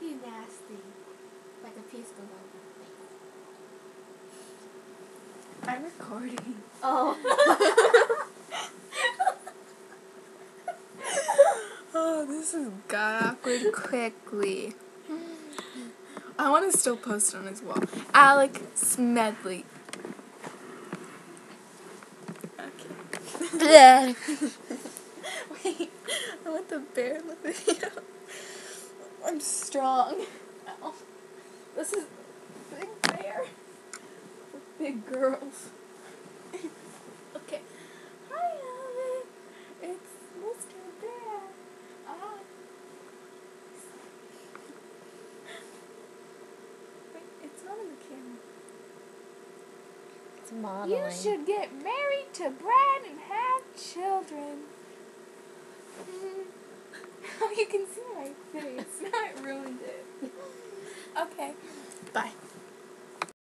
You nasty. Like a piece goes over. I'm recording. Oh. Oh, this has got awkward quickly. I want to still post it on his wall. Alec Smedley. Okay. Wait, I want the bear in the video. I'm strong. Ow. This is Big Bear. For big girls. Okay. Hi, Alec. It's Mr. Bear. Wait, it's not in the camera. It's modeling. You should get married to Brad and have children. Oh, you can see my face. Now it ruined it. Okay. Bye.